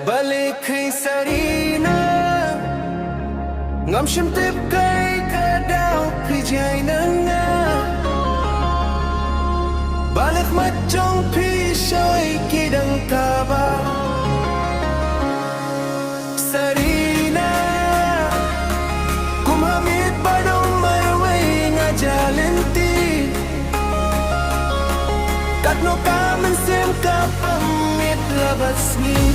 balik kay Sarina ngam shim tip kay kadao pijay na nga balik machong pishoy kidang kaba Sarina kumamit ba nung marway nga jalenti kat no kaman sim ka pamit labas ni